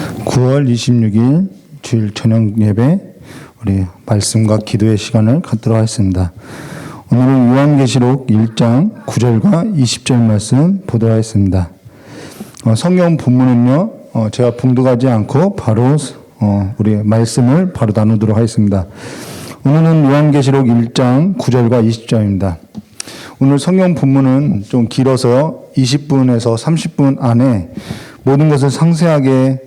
9월 26일 주일 저녁 예배 우리 말씀과 기도의 시간을 갖도록 하겠습니다. 오늘은 요한계시록 1장 9절과 20절 말씀 보도록 하겠습니다. 성경 본문은요, 제가 봉독하지 않고 바로 우리 말씀을 바로 나누도록 하겠습니다. 오늘은 요한계시록 1장 9절과 20절입니다. 오늘 성경 본문은 좀 길어서 20분에서 30분 안에 모든 것을 상세하게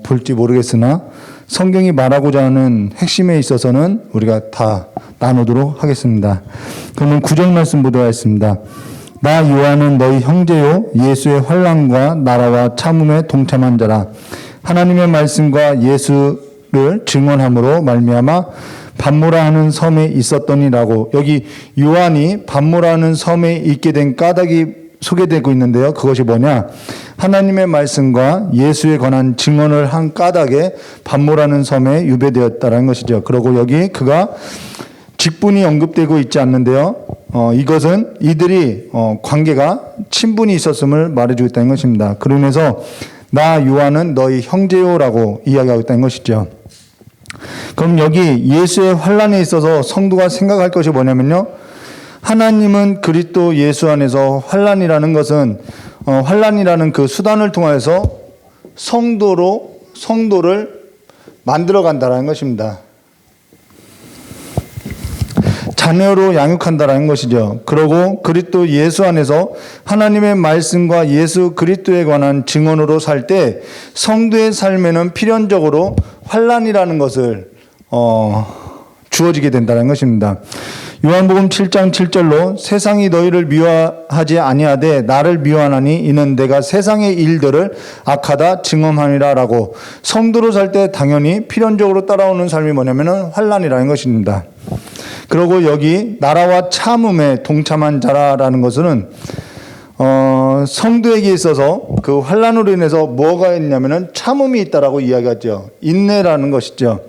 볼지 모르겠으나 성경이 말하고자 하는 핵심에 있어서는 우리가 다 나누도록 하겠습니다. 그러면 9절 말씀 보도록 하겠습니다. 나 요한은 너희 형제요 예수의 환난과 나라와 참음에 동참한 자라. 하나님의 말씀과 예수를 증언함으로 말미암아 반모라 하는 섬에 있었더니라고. 여기 요한이 반모라 하는 섬에 있게 된 까닭이 소개되고 있는데요. 그것이 뭐냐? 하나님의 말씀과 예수에 관한 증언을 한 까닭에 반모라는 섬에 유배되었다는 것이죠. 그리고 여기 그가 직분이 언급되고 있지 않는데요. 이것은 이들이 관계가 친분이 있었음을 말해주고 있다는 것입니다. 그러면서 나 요한은 너희 형제요라고 이야기하고 있다는 것이죠. 그럼 여기 예수의 환난에 있어서 성도가 생각할 것이 뭐냐면요. 하나님은 그리스도 예수 안에서 환난이라는 것은 환난이라는 그 수단을 통해서 성도를 만들어 간다라는 것입니다. 자녀로 양육한다라는 것이죠. 그리고 그리스도 예수 안에서 하나님의 말씀과 예수 그리스도에 관한 증언으로 살 때 성도의 삶에는 필연적으로 환난이라는 것을 주어지게 된다는 것입니다. 요한복음 7장 7절로 세상이 너희를 미워하지 아니하되 나를 미워하나니 이는 내가 세상의 일들을 악하다 증언하니라 라고. 성도로 살 때 당연히 필연적으로 따라오는 삶이 뭐냐면은 환난이라는 것입니다. 그리고 여기 나라와 참음에 동참한 자라라는 것은 성도에게 있어서 그 환난으로 인해서 뭐가 있냐면은 참음이 있다라고 이야기하죠. 인내라는 것이죠.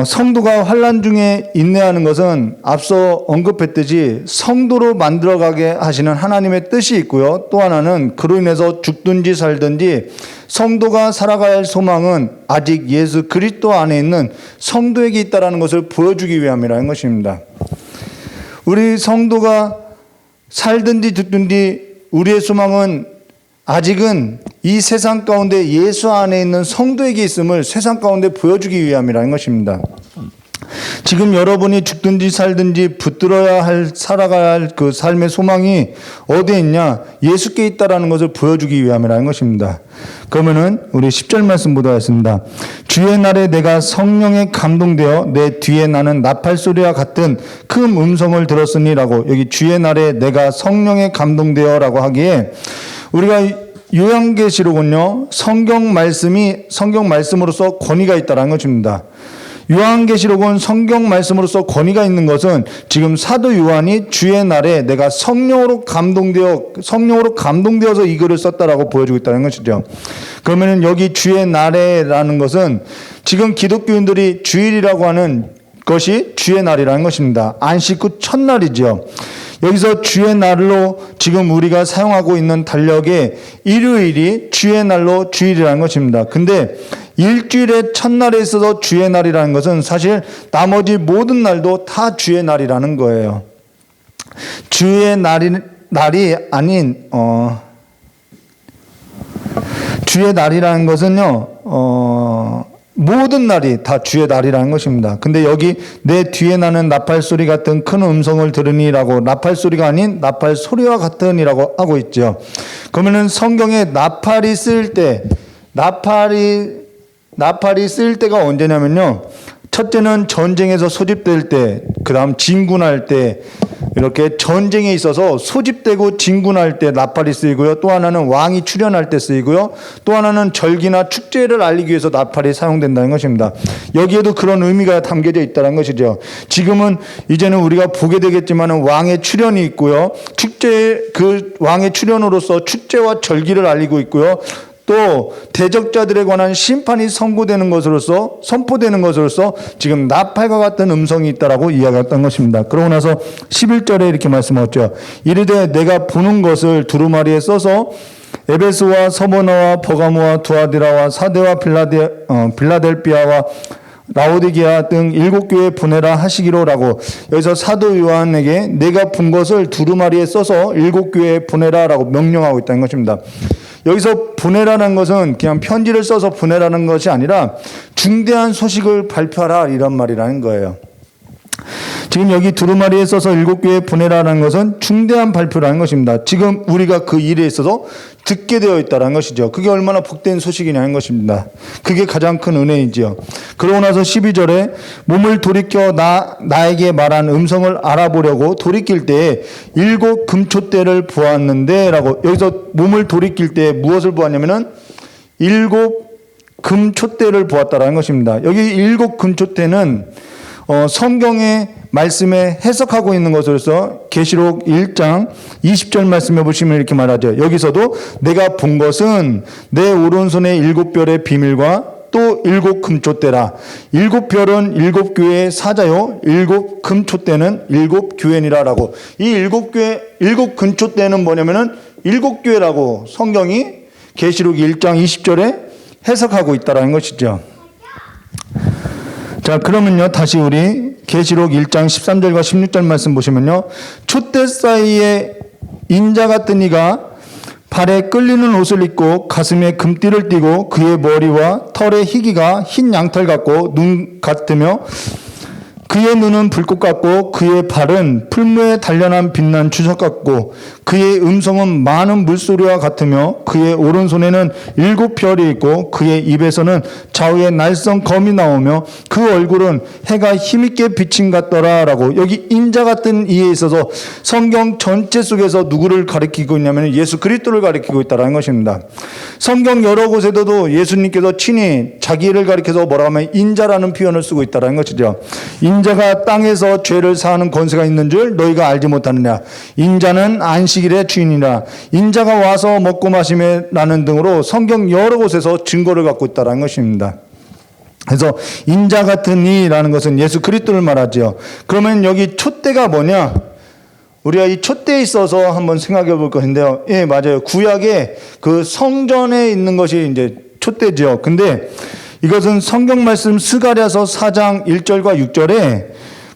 성도가 환난 중에 인내하는 것은 앞서 언급했듯이 성도로 만들어가게 하시는 하나님의 뜻이 있고요. 또 하나는 그로 인해서 죽든지 살든지 성도가 살아가야 할 소망은 아직 예수 그리스도 안에 있는 성도에게 있다는 것을 보여주기 위함이라는 것입니다. 우리 성도가 살든지 죽든지 우리의 소망은 아직은 이 세상 가운데 예수 안에 있는 성도에게 있음을 세상 가운데 보여주기 위함이라는 것입니다. 지금 여러분이 죽든지 살든지 붙들어야 할 살아가야 할 그 삶의 소망이 어디에 있냐? 예수께 있다라는 것을 보여주기 위함이라는 것입니다. 그러면은 우리 10절 말씀 보도록 하겠습니다. 주의 날에 내가 성령에 감동되어 내 뒤에 나는 나팔 소리와 같은 큰 음성을 들었으니라고. 여기 주의 날에 내가 성령에 감동되어라고 하기에 우리가 요한계시록은요, 성경 말씀으로서 권위가 있다는 것입니다. 요한계시록은 성경 말씀으로서 권위가 있는 것은 지금 사도 요한이 주의 날에 내가 성령으로 감동되어서 이 글을 썼다라고 보여주고 있다는 것이죠. 그러면은 여기 주의 날에라는 것은 지금 기독교인들이 주일이라고 하는 것이 주의 날이라는 것입니다. 안식 후 첫날이죠. 여기서 주의 날로 지금 우리가 사용하고 있는 달력의 일요일이 주의 날로 주일이라는 것입니다. 근데 일주일의 첫날에 있어서 주의 날이라는 것은 사실 나머지 모든 날도 다 주의 날이라는 거예요. 주의 날이 아닌 주의 날이라는 것은요. 모든 날이 다 주의 날이라는 것입니다. 근데 여기 내 뒤에 나는 나팔 소리 같은 큰 음성을 들으니라고, 나팔 소리가 아닌 나팔 소리와 같으니라고 하고 있죠. 그러면은 성경에 나팔이 쓰일 때, 나팔이 쓰일 때가 언제냐면요. 첫째는 전쟁에서 소집될 때, 그 다음 진군할 때, 이렇게 전쟁에 있어서 소집되고 진군할 때 나팔이 쓰이고요. 또 하나는 왕이 출현할 때 쓰이고요. 또 하나는 절기나 축제를 알리기 위해서 나팔이 사용된다는 것입니다. 여기에도 그런 의미가 담겨져 있다는 것이죠. 지금은 이제는 우리가 보게 되겠지만 왕의 출현이 있고요. 그 왕의 출현으로서 축제와 절기를 알리고 있고요. 또 대적자들에 관한 심판이 선포되는 것으로서 지금 나팔과 같은 음성이 있다라고 이야기했던 것입니다. 그러고 나서 11절에 이렇게 말씀하셨죠. 이르되 내가 보는 것을 두루마리에 써서 에베소와 서머나와 버가모와 두아디라와 사데와 빌라델비아와 라오디게아 등 7교회 보내라 하시기로라고, 여기서 사도 요한에게 내가 본 것을 두루마리에 써서 7교회에 보내라라고 명령하고 있다는 것입니다. 여기서 보내라는 것은 그냥 편지를 써서 보내라는 것이 아니라 중대한 소식을 발표하라 이런 말이라는 거예요. 지금 여기 두루마리에 써서 7교회에 보내라는 것은 중대한 발표라는 것입니다. 지금 우리가 그 일에 있어서 듣게 되어 있다는 것이죠. 그게 얼마나 복된 소식이냐는 것입니다. 그게 가장 큰 은혜이지요. 그러고 나서 12절에 몸을 돌이켜 나에게 말한 음성을 알아보려고 돌이킬 때에 7 금초대를 보았는데 라고, 여기서 몸을 돌이킬 때 무엇을 보았냐면은 7 금초대를 보았다라는 것입니다. 여기 7 금초대는 성경의 말씀에 해석하고 있는 것으로서 계시록 1장 20절 말씀해 보시면 이렇게 말하죠. 여기서도 내가 본 것은 내 오른손의 7별의 비밀과 또 7 금초대라. 7별은 7교회의 사자요, 7 금초대는 7 교회니라라고. 이 7교회 7 금초대는 뭐냐면은 7교회라고 성경이 계시록 1장 20절에 해석하고 있다라는 것이죠. 자, 그러면요, 다시 우리 계시록 1장 13절과 16절 말씀 보시면요, 촛대 사이에 인자 같은 이가 발에 끌리는 옷을 입고 가슴에 금띠를 띠고 그의 머리와 털의 희기가 흰 양털 같고 눈 같으며 그의 눈은 불꽃 같고 그의 발은 풀무에 단련한 빛난 주석 같고 그의 음성은 많은 물소리와 같으며 그의 오른손에는 7별이 있고 그의 입에서는 좌우에 날선 검이 나오며 그 얼굴은 해가 힘있게 비친 같더라 라고. 여기 인자 같은 이에 있어서 성경 전체 속에서 누구를 가리키고 있냐면 예수 그리스도를 가리키고 있다는 것입니다. 성경 여러 곳에도 예수님께서 친히 자기를 가리켜서 뭐라고 하면 인자라는 표현을 쓰고 있다는 것이죠. 인자가 땅에서 죄를 사하는 권세가 있는 줄 너희가 알지 못하느냐. 인자는 안식일의 주인이라. 인자가 와서 먹고 마시매라는 등으로 성경 여러 곳에서 증거를 갖고 있다는 것입니다. 그래서 인자 같은 이라는 것은 예수 그리스도를 말하죠. 그러면 여기 촛대가 뭐냐? 우리가 이 촛대에 있어서 한번 생각해 볼 것인데요. 예, 맞아요. 구약의 그 성전에 있는 것이 이제 촛대죠. 근데 이것은 성경 말씀 스가랴서 4장 1절과 6절에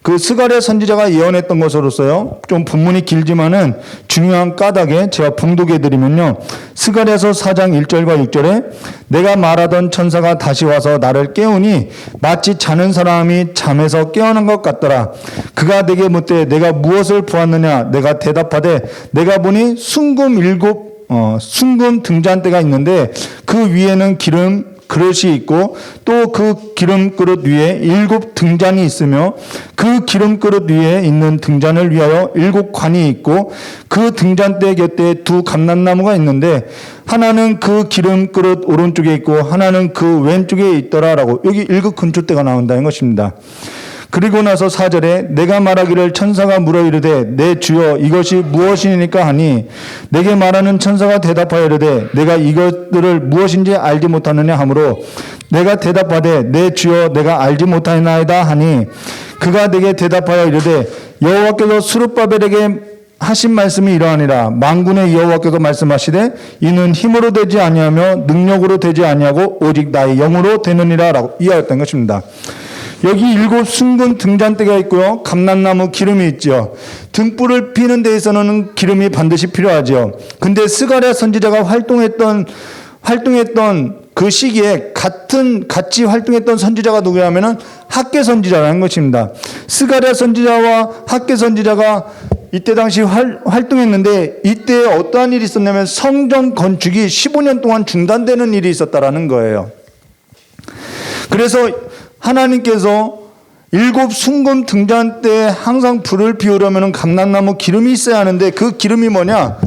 그 스가랴 선지자가 예언했던 것으로서요. 좀 본문이 길지만은 중요한 까닭에 제가 봉독해 드리면요. 스가랴서 4장 1절과 6절에 내가 말하던 천사가 다시 와서 나를 깨우니 마치 자는 사람이 잠에서 깨어난 것 같더라. 그가 내게 묻되 내가 무엇을 보았느냐? 내가 대답하되 내가 보니 순금 등잔대가 있는데 그 위에는 기름 그릇이 있고 또 그 기름 그릇 위에 7 등잔이 있으며 그 기름 그릇 위에 있는 등잔을 위하여 7 관이 있고 그 등잔대 곁에 2 감람나무가 있는데 하나는 그 기름 그릇 오른쪽에 있고 하나는 그 왼쪽에 있더라라고. 여기 7 금초대가 나온다는 것입니다. 그리고 나서 4절에 내가 말하기를 천사가 물어 이르되 내 주여 이것이 무엇이니까 하니 내게 말하는 천사가 대답하여 이르되 내가 이것들을 무엇인지 알지 못하느냐 하므로 내가 대답하되 내 주여 내가 알지 못하나이다 하니 그가 내게 대답하여 이르되 여호와께서 스룹바벨에게 하신 말씀이 이러하니라. 만군의 여호와께서 말씀하시되 이는 힘으로 되지 아니하며 능력으로 되지 아니하고 오직 나의 영으로 되느니라 라고 이해했던 것입니다. 여기 7 순금 등잔대가 있고요. 감람나무 기름이 있죠. 등불을 피는 데 있어서는 기름이 반드시 필요하죠. 근데 스가랴 선지자가 활동했던 그 시기에 같이 활동했던 선지자가 누구냐면은 학개 선지자라는 것입니다. 스가랴 선지자와 학개 선지자가 이때 당시 활동했는데 이때 어떠한 일이 있었냐면 성전 건축이 15년 동안 중단되는 일이 있었다라는 거예요. 그래서 하나님께서 7 순금 등잔대에 항상 불을 피우려면 감람나무 기름이 있어야 하는데 그 기름이 뭐냐?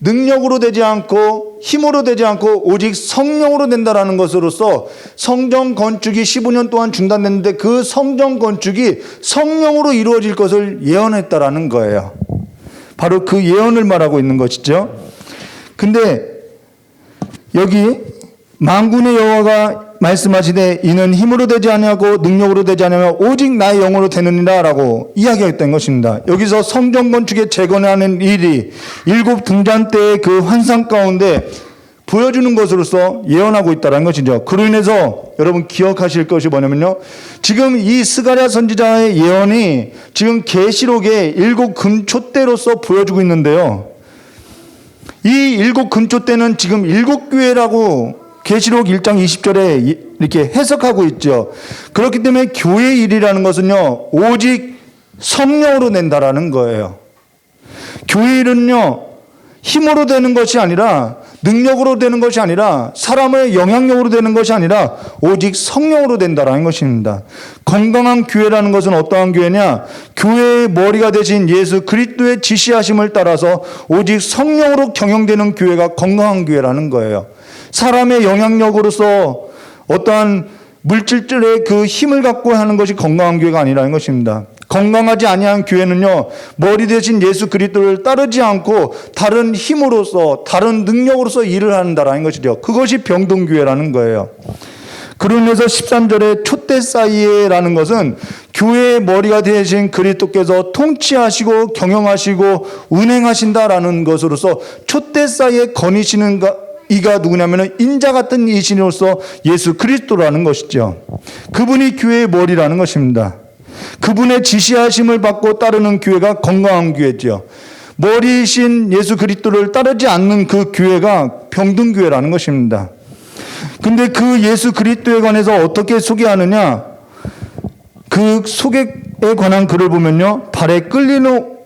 능력으로 되지 않고 힘으로 되지 않고 오직 성령으로 된다라는 것으로서 성전 건축이 15년 동안 중단됐는데 그 성전 건축이 성령으로 이루어질 것을 예언했다라는 거예요. 바로 그 예언을 말하고 있는 것이죠. 근데 여기 만군의 여호와가 말씀하시되 이는 힘으로 되지 아니하고 능력으로 되지 아니하며 오직 나의 영으로 되느니라 라고 이야기했던 것입니다. 여기서 성전 건축에 재건하는 일이 7 등잔대의 그 환상 가운데 보여주는 것으로서 예언하고 있다는 것이죠. 그로 인해서 여러분 기억하실 것이 뭐냐면요. 지금 이 스가랴 선지자의 예언이 지금 계시록의 7 금초대로서 보여주고 있는데요. 이 7 금초대는 지금 7교회라고 계시록 1장 20절에 이렇게 해석하고 있죠. 그렇기 때문에 교회 일이라는 것은요, 오직 성령으로 낸다라는 거예요. 교회 일은요, 힘으로 되는 것이 아니라, 능력으로 되는 것이 아니라, 사람의 영향력으로 되는 것이 아니라 오직 성령으로 된다라는 것입니다. 건강한 교회라는 것은 어떠한 교회냐? 교회의 머리가 되신 예수 그리스도의 지시하심을 따라서 오직 성령으로 경영되는 교회가 건강한 교회라는 거예요. 사람의 영향력으로서 어떠한 물질들의 그 힘을 갖고 하는 것이 건강한 교회가 아니라는 것입니다. 건강하지 아니한 교회는요, 머리 대신 예수 그리스도를 따르지 않고 다른 힘으로서, 다른 능력으로서 일을 한다라는 것이죠. 그것이 병든 교회라는 거예요. 그러면서 13절에 촛대 사이에라는 것은 교회의 머리가 되신 그리스도께서 통치하시고 경영하시고 운행하신다라는 것으로서 촛대 사이에 거니시는 이가 누구냐면 인자 같은 이신으로서 예수 그리스도라는 것이죠. 그분이 교회의 머리라는 것입니다. 그분의 지시하심을 받고 따르는 교회가 건강한 교회죠. 머리이신 예수 그리스도를 따르지 않는 그 교회가 병든 교회라는 것입니다. 근데 그 예수 그리스도에 관해서 어떻게 소개하느냐? 그 소개에 관한 글을 보면요. 발에 끌리는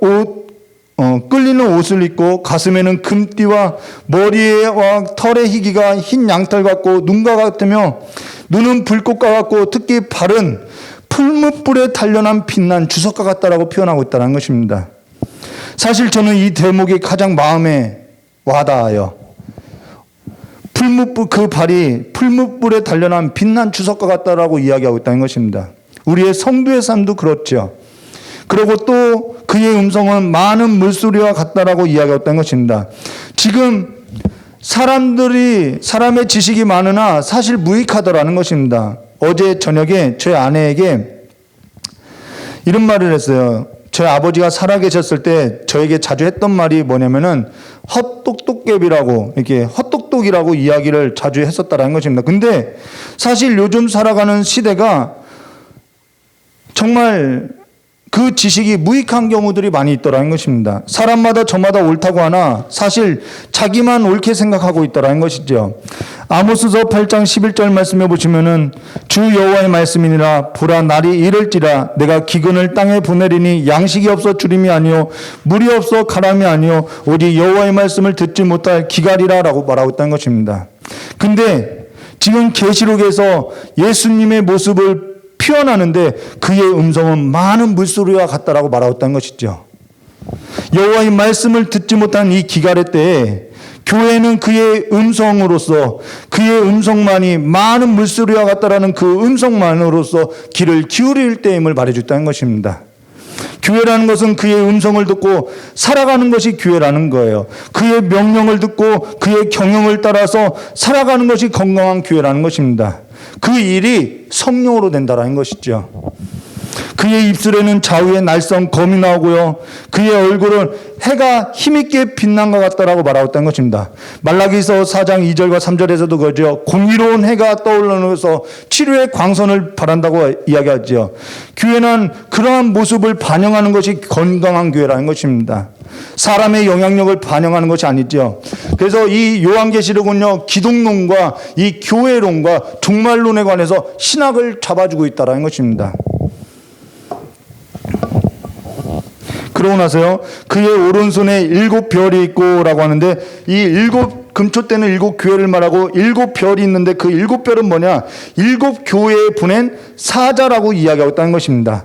옷을 입고 가슴에는 금띠와 머리와 털의 희기가 흰 양털 같고 눈과 같으며 눈은 불꽃과 같고 특히 발은 풀무불에 단련한 빛난 주석과 같다라고 표현하고 있다는 것입니다. 사실 저는 이 대목이 가장 마음에 와닿아요. 그 발이 풀무불에 단련한 빛난 주석과 같다라고 이야기하고 있다는 것입니다. 우리의 성도의 삶도 그렇죠. 그리고 또 그의 음성은 많은 물소리와 같다라고 이야기하고 있다는 것입니다. 지금 사람의 지식이 많으나 사실 무익하더라는 것입니다. 어제 저녁에 저희 아내에게 이런 말을 했어요. 저희 아버지가 살아계셨을 때 저에게 자주 했던 말이 뭐냐면은 헛똑똑개비라고, 이렇게 헛똑똑이라고 이야기를 자주 했었다라는 것입니다. 근데 사실 요즘 살아가는 시대가 정말 그 지식이 무익한 경우들이 많이 있더라는 것입니다. 사람마다 저마다 옳다고 하나 사실 자기만 옳게 생각하고 있더라는 것이죠. 아모스서 8장 11절 말씀해 보시면은 주 여호와의 말씀이니라 보라 날이 이를지라 내가 기근을 땅에 보내리니 양식이 없어 주림이 아니요 물이 없어 가람이 아니요 오직 여호와의 말씀을 듣지 못할 기갈이라라고 말하고 있다는 것입니다. 근데 지금 계시록에서 예수님의 모습을 표현하는데 그의 음성은 많은 물소리와 같다라고 말하고 있다는 것이죠. 여호와의 말씀을 듣지 못한 이 기갈의 때에 교회는 그의 음성으로서 그의 음성만이 많은 물소리와 같다라는 그 음성만으로서 귀를 기울일 때임을 말해줬다는 것입니다. 교회라는 것은 그의 음성을 듣고 살아가는 것이 교회라는 거예요. 그의 명령을 듣고 그의 경영을 따라서 살아가는 것이 건강한 교회라는 것입니다. 그 일이 성령으로 된다는 것이죠. 그의 입술에는 좌우에 날성 검이 나오고요. 그의 얼굴은 해가 힘있게 빛난 것 같다라고 말하고 있다는 것입니다. 말라기서 4장 2절과 3절에서도 그러죠. 공의로운 해가 떠올라서 치료의 광선을 바란다고 이야기하죠. 교회는 그러한 모습을 반영하는 것이 건강한 교회라는 것입니다. 사람의 영향력을 반영하는 것이 아니죠. 그래서 이 요한계시록은요, 기독론과 이 교회론과 종말론에 관해서 신학을 잡아주고 있다는 것입니다. 그러고 나서요, 그의 오른손에 7별이 있고 라고 하는데, 이 금초대는 7교회를 말하고 7별이 있는데 그 7별은 뭐냐? 7교회에 보낸 사자라고 이야기하고 있다는 것입니다.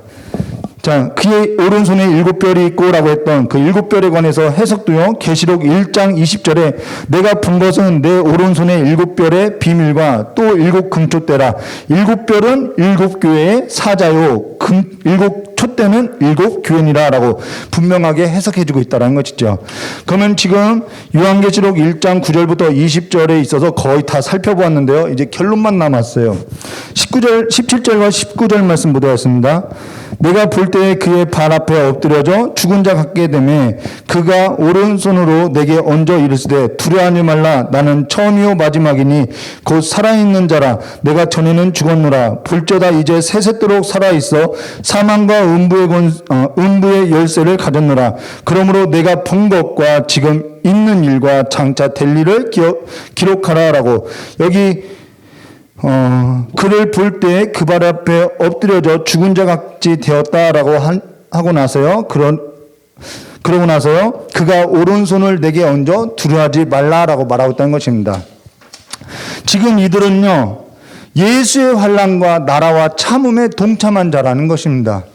자, 그의 오른손에 7별이 있고 라고 했던 그 7별에 관해서 해석도요, 계시록 1장 20절에 내가 본 것은 내 오른손에 7별의 비밀과 또 7 금초대라. 7별은 7교회의 사자요, 7 촛대는 일곱 교회니라라고 분명하게 해석해주고 있다는 것이죠. 그러면 지금 요한계시록 1장 9절부터 20절에 있어서 거의 다 살펴보았는데요. 이제 결론만 남았어요. 17절과 19절 말씀 보도록 내가 볼 때에 그의 발 앞에 엎드려져 죽은 자 같게 되매 그가 오른손으로 내게 얹어 이르시되 두려워하지 말라. 나는 처음이요 마지막이니 곧 살아있는 자라. 내가 전에는 죽었노라. 볼저다 이제 세세토록 살아있어 사망과 음부의 열쇠를 가졌노라. 그러므로 내가 본 것과 지금 있는 일과 장차 될 일을 기록하라라고 여기 그를 볼 때 그 발 앞에 엎드려져 죽은 자 같이 되었다라고 하고 나서요. 그러고 나서요. 그가 오른손을 내게 얹어 두려워하지 말라라고 말하고 있다는 것입니다. 지금 이들은요. 예수의 환난과 나라와 참음에 동참한 자라는 것입니다.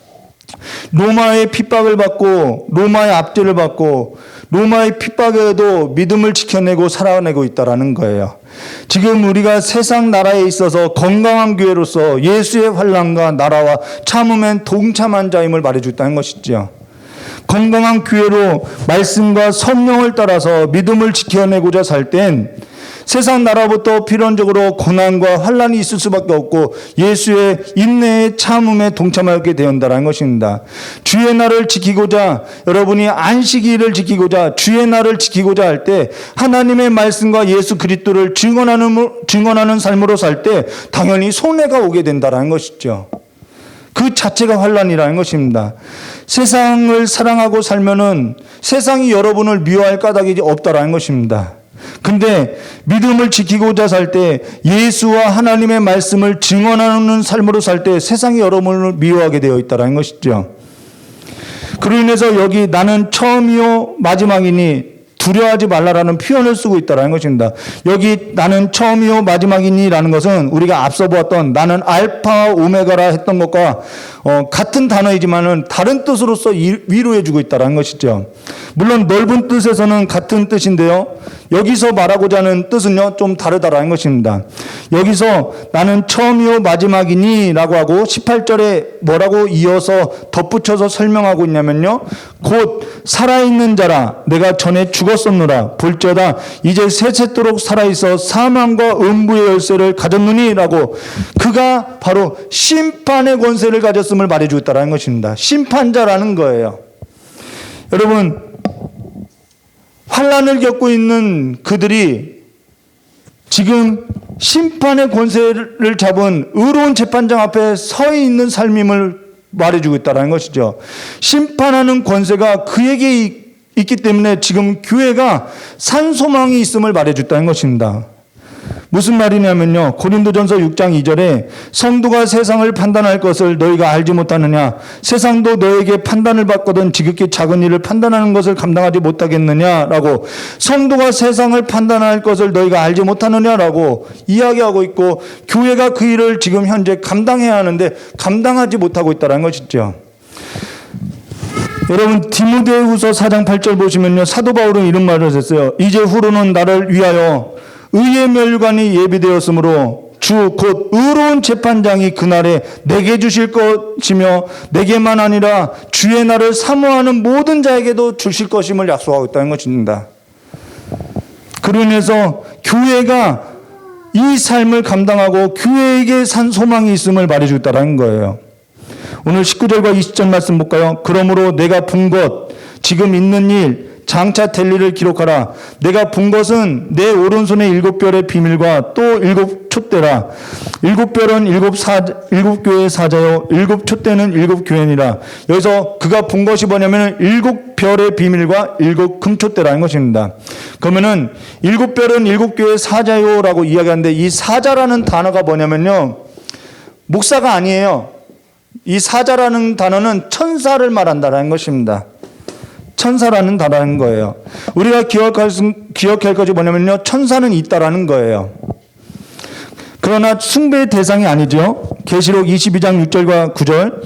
로마의 핍박을 받고 로마의 압제를 받고 로마의 핍박에도 믿음을 지켜내고 살아내고 있다라는 거예요. 지금 우리가 세상 나라에 있어서 건강한 교회로서 예수의 환난과 나라와 참음에 동참한 자임을 말해줬다는 것이죠. 건강한 교회로 말씀과 성령을 따라서 믿음을 지켜내고자 살 땐 세상 나라부터 필연적으로 고난과 환난이 있을 수밖에 없고 예수의 인내의 참음에 동참하게 되었다는 것입니다. 주의 날을 지키고자 여러분이 안식일을 지키고자 주의 날을 지키고자 할 때 하나님의 말씀과 예수 그리스도를 증언하는 삶으로 살 때 당연히 손해가 오게 된다는 것이죠. 그 자체가 환난이라는 것입니다. 세상을 사랑하고 살면은 세상이 여러분을 미워할 까닭이 없다라는 것입니다. 근데 믿음을 지키고자 살 때 예수와 하나님의 말씀을 증언하는 삶으로 살 때 세상이 여러분을 미워하게 되어 있다는 것이죠. 그로 인해서 여기 나는 처음이요 마지막이니 두려워하지 말라라는 표현을 쓰고 있다는 것입니다. 여기 나는 처음이요 마지막이니라는 것은 우리가 앞서 보았던 나는 알파 오메가라 했던 것과 같은 단어이지만은 다른 뜻으로서 위로해주고 있다는 것이죠. 물론 넓은 뜻에서는 같은 뜻인데요. 여기서 말하고자 하는 뜻은요 좀 다르다라는 것입니다. 여기서 나는 처음이요 마지막이니 라고 하고 18절에 뭐라고 이어서 덧붙여서 설명하고 있냐면요. 곧 살아있는 자라 내가 전에 죽었었노라. 볼지어다 이제 세세토록 살아있어 사망과 음부의 열쇠를 가졌느니 라고 그가 바로 심판의 권세를 가졌음을 말해주고 있다는 것입니다. 심판자라는 거예요. 여러분 환난을 겪고 있는 그들이 지금 심판의 권세를 잡은 의로운 재판장 앞에 서 있는 삶임을 말해주고 있다는 것이죠. 심판하는 권세가 그에게 있기 때문에 지금 교회가 산소망이 있음을 말해줬다는 것입니다. 무슨 말이냐면요. 고린도전서 6장 2절에 성도가 세상을 판단할 것을 너희가 알지 못하느냐. 세상도 너에게 판단을 받거든 지극히 작은 일을 판단하는 것을 감당하지 못하겠느냐라고 성도가 세상을 판단할 것을 너희가 알지 못하느냐라고 이야기하고 있고 교회가 그 일을 지금 현재 감당해야 하는데 감당하지 못하고 있다는 것이죠. 여러분 디모데후서 4장 8절 보시면요. 사도 바울은 이런 말을 했어요. 이제 후로는 나를 위하여 의의 멸관이 예비되었으므로 주 곧 의로운 재판장이 그날에 내게 주실 것이며 내게만 아니라 주의 날을 사모하는 모든 자에게도 주실 것임을 약속하고 있다는 것입니다. 그로 인해서 교회가 이 삶을 감당하고 교회에게 산 소망이 있음을 말해주고 있다는 거예요. 오늘 19절과 20절 말씀 볼까요? 그러므로 내가 본 것 지금 있는 일 장차 될 일을 기록하라. 내가 본 것은 내 오른손의 7별의 비밀과 또 7촛대라. 7별은 7교회의 사자요 7촛대는 7교회니라. 여기서 그가 본 것이 뭐냐면 7별의 비밀과 7금촛대라는 것입니다. 그러면은 7별은 7교회의 사자요라고 이야기하는데 이 사자라는 단어가 뭐냐면요. 목사가 아니에요. 이 사자라는 단어는 천사를 말한다는 것입니다. 천사라는 단어인 거예요. 우리가 기억할 것이 뭐냐면요. 천사는 있다라는 거예요. 그러나 숭배의 대상이 아니죠. 계시록 22장 6절과 9절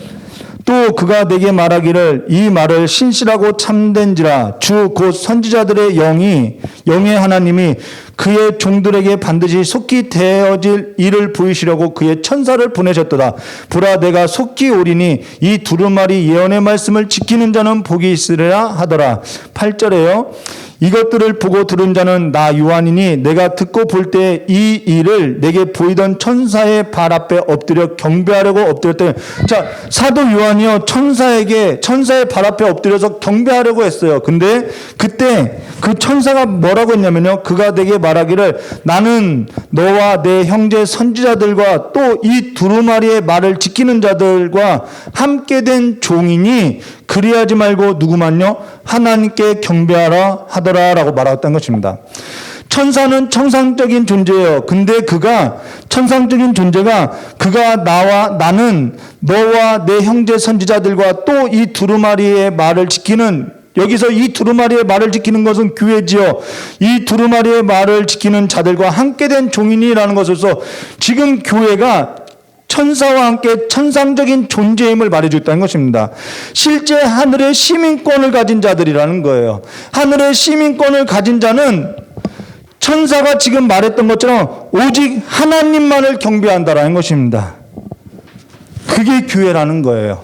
또 그가 내게 말하기를 이 말을 신실하고 참된지라 주 곧 선지자들의 영의 하나님이 그의 종들에게 반드시 속히 되어질 일을 보이시려고 그의 천사를 보내셨도다. 보라 내가 속히 오리니 이 두루마리 예언의 말씀을 지키는 자는 복이 있으리라 하더라. 8절에요. 이것들을 보고 들은 자는 나 요한이니 내가 듣고 볼 때 이 일을 내게 보이던 천사의 발 앞에 엎드려 경배하려고 엎드렸더니, 자, 사도 요한이요 천사의 발 앞에 엎드려서 경배하려고 했어요. 근데 그때 그 천사가 뭐라고 했냐면요, 그가 내게 말하기를 나는 너와 내 형제 선지자들과 또 이 두루마리의 말을 지키는 자들과 함께 된 종이니 그리하지 말고 누구만요? 하나님께 경배하라 하더라라고 말했던 것입니다. 천사는 천상적인 존재예요. 근데 천상적인 존재가 나는 너와 내 형제 선지자들과 또 이 두루마리의 말을 지키는, 여기서 이 두루마리의 말을 지키는 것은 교회지요. 이 두루마리의 말을 지키는 자들과 함께 된 종인이라는 것으로서 지금 교회가 천사와 함께 천상적인 존재임을 말해줬다는 것입니다. 실제 하늘의 시민권을 가진 자들이라는 거예요. 하늘의 시민권을 가진 자는 천사가 지금 말했던 것처럼 오직 하나님만을 경배한다라는 것입니다. 그게 교회라는 거예요.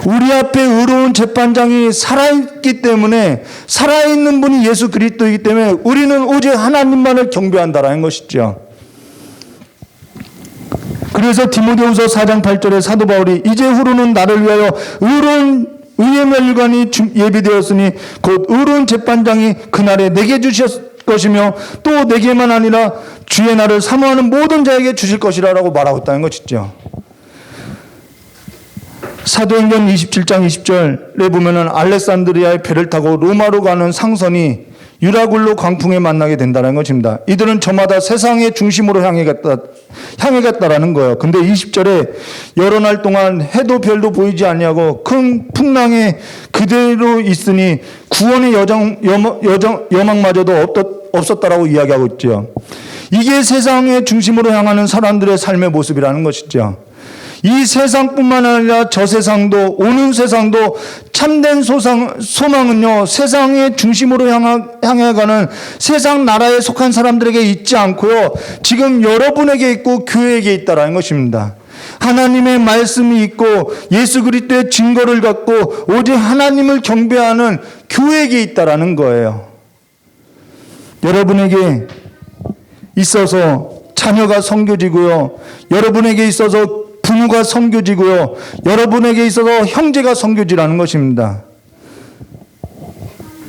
우리 앞에 의로운 재판장이 살아있기 때문에, 살아있는 분이 예수 그리스도이기 때문에 우리는 오직 하나님만을 경배한다라는 것이죠. 그래서 디모데후서 4장 8절에 사도 바울이 이제 후로는 나를 위하여 의로운 의의 멸관이 예비되었으니 곧 의로운 재판장이 그날에 내게 주실 것이며 또 내게만 아니라 주의 날을 사모하는 모든 자에게 주실 것이라고 말하고 있다는 것이죠. 사도행전 27장 20절에 보면은 알렉산드리아의 배를 타고 로마로 가는 상선이 유라굴로 광풍에 만나게 된다는 것입니다. 이들은 저마다 세상의 중심으로 향해갔다라는 거예요. 근데 20절에 여러 날 동안 해도 별도 보이지 아니하고 큰 풍랑에 그대로 있으니 구원의 여망마저도 없었다라고 이야기하고 있죠. 이게 세상의 중심으로 향하는 사람들의 삶의 모습이라는 것이죠. 이 세상뿐만 아니라 저 세상도, 오는 세상도 참된 소망은요, 세상의 중심으로 향해가는 세상 나라에 속한 사람들에게 있지 않고요, 지금 여러분에게 있고 교회에게 있다라는 것입니다. 하나님의 말씀이 있고 예수 그리스도의 증거를 갖고 오직 하나님을 경배하는 교회에게 있다라는 거예요. 여러분에게 있어서 자녀가 섬겨지고요, 여러분에게 있어서 부모가 섬겨지고요, 여러분에게 있어서 형제가 섬겨지라는 것입니다.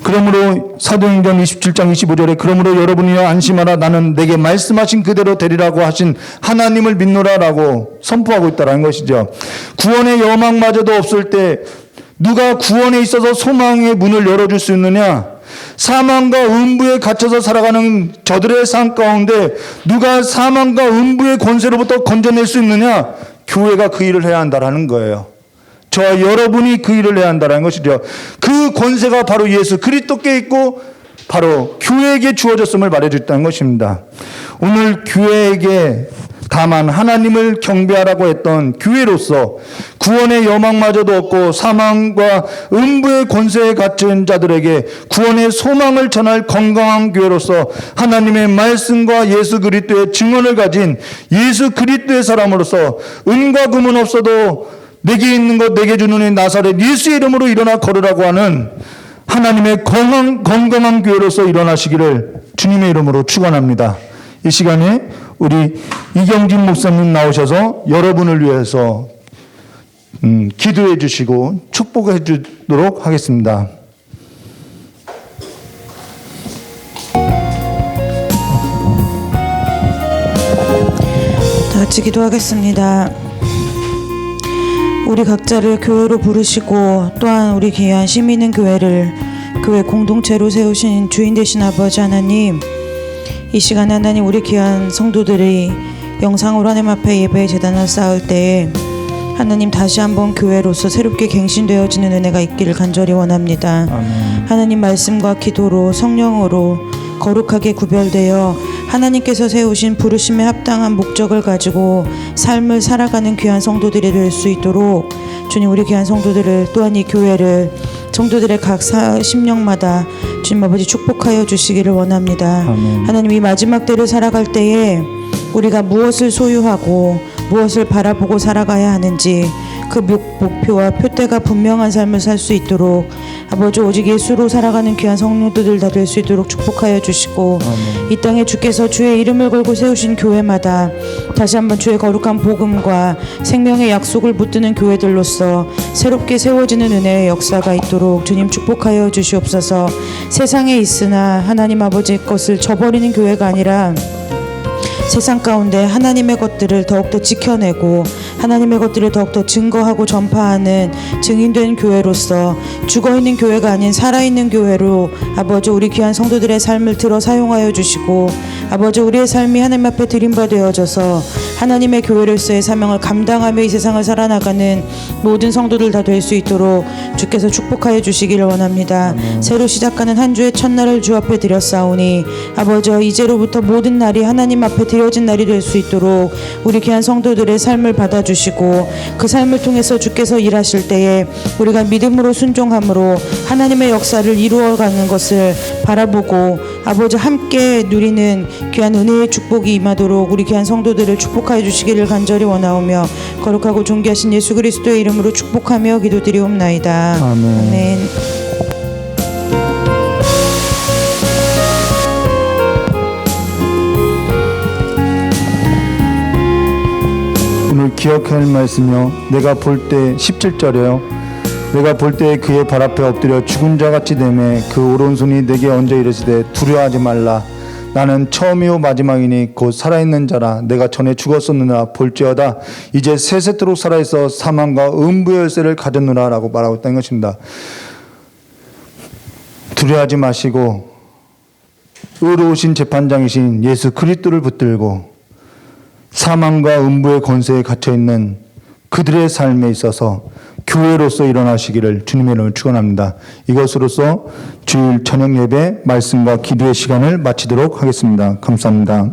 그러므로 사도행전 27장 25절에 그러므로 여러분이여 안심하라 나는 내게 말씀하신 그대로 되리라고 하신 하나님을 믿노라라고 선포하고 있다는 것이죠. 구원의 여망마저도 없을 때 누가 구원에 있어서 소망의 문을 열어줄 수 있느냐? 사망과 음부에 갇혀서 살아가는 저들의 삶 가운데 누가 사망과 음부의 권세로부터 건져낼 수 있느냐? 교회가 그 일을 해야 한다라는 거예요. 저와 여러분이 그 일을 해야 한다는 것이죠. 그 권세가 바로 예수 그리스도께 있고 바로 교회에게 주어졌음을 말해줬다는 것입니다. 오늘 교회에게 다만 하나님을 경배하라고 했던 교회로서 구원의 여망마저도 없고 사망과 음부의 권세에 갇힌 자들에게 구원의 소망을 전할 건강한 교회로서 하나님의 말씀과 예수 그리스도의 증언을 가진 예수 그리스도의 사람으로서 은과 금은 없어도 내게 있는 것 내게 주는 이 나사렛 예수의 이름으로 일어나 걸으라고 하는 하나님의 건강한 교회로서 일어나시기를 주님의 이름으로 축원합니다. 이 시간에 우리 이경진 목사님 나오셔서 여러분을 위해서 기도해 주시고 축복해 주도록 하겠습니다. 다 같이 기도하겠습니다. 우리 각자를 교회로 부르시고 또한 우리 귀한 시민은 교회를 교회 공동체로 세우신 주인 되신 아버지 하나님, 이 시간에 하나님 우리 귀한 성도들이 영상으로 하나님 앞에 예배의 제단을 쌓을 때에 하나님 다시 한번 교회로서 새롭게 갱신되어지는 은혜가 있기를 간절히 원합니다. 아멘. 하나님 말씀과 기도로 성령으로 거룩하게 구별되어 하나님께서 세우신 부르심에 합당한 목적을 가지고 삶을 살아가는 귀한 성도들이 될 수 있도록 주님, 우리 귀한 성도들을, 또한 이 교회를, 성도들의 각 심령마다 주님 아버지 축복하여 주시기를 원합니다. 아멘. 하나님, 이 마지막 때를 살아갈 때에 우리가 무엇을 소유하고 무엇을 바라보고 살아가야 하는지 그 목표와 표대가 분명한 삶을 살 수 있도록 아버지, 오직 예수로 살아가는 귀한 성도들 다 될 수 있도록 축복하여 주시고, 아멘. 이 땅에 주께서 주의 이름을 걸고 세우신 교회마다 다시 한번 주의 거룩한 복음과 생명의 약속을 붙드는 교회들로서 새롭게 세워지는 은혜의 역사가 있도록 주님 축복하여 주시옵소서. 세상에 있으나 하나님 아버지의 것을 저버리는 교회가 아니라 세상 가운데 하나님의 것들을 더욱더 지켜내고 하나님의 것들을 더욱더 증거하고 전파하는 증인된 교회로서 죽어있는 교회가 아닌 살아있는 교회로 아버지, 우리 귀한 성도들의 삶을 들어 사용하여 주시고, 아버지, 우리의 삶이 하나님 앞에 드림바 되어져서 하나님의 교회로서의 사명을 감당하며 이 세상을 살아나가는 모든 성도들 다 될 수 있도록 주께서 축복하여 주시기를 원합니다. 새로 시작하는 한 주의 첫날을 주 앞에 드렸사오니 아버지, 이제로부터 모든 날이 하나님 앞에 드려진 날이 될 수 있도록 우리 귀한 성도들의 삶을 받아주시고, 그 삶을 통해서 주께서 일하실 때에 우리가 믿음으로 순종함으로 하나님의 역사를 이루어가는 것을 바라보고 아버지, 함께 누리는 귀한 은혜의 축복이 임하도록 우리 귀한 성도들을 축복하여 주시기를 간절히 원하오며 거룩하고 존귀하신 예수 그리스도의 이름으로 축복하며 기도드리옵나이다. 아멘. 아멘. 오늘 기억할 말씀이요, 내가 볼 때 17절이에요. 내가 볼 때 그의 발 앞에 엎드려 죽은 자같이 되매 그 오른손이 내게 얹어 이르시되 두려워하지 말라. 나는 처음이요 마지막이니 곧 살아있는 자라. 내가 전에 죽었었느냐 볼지어다 이제 세세토록 살아있어 사망과 음부의 열쇠를 가졌노라 라고 말하고 있다는 것입니다. 두려워하지 마시고 의로우신 재판장이신 예수 그리스도를 붙들고 사망과 음부의 권세에 갇혀있는 그들의 삶에 있어서 교회로서 일어나시기를 주님의 이름으로 축원합니다. 이것으로서 주일 저녁 예배 말씀과 기도의 시간을 마치도록 하겠습니다. 감사합니다.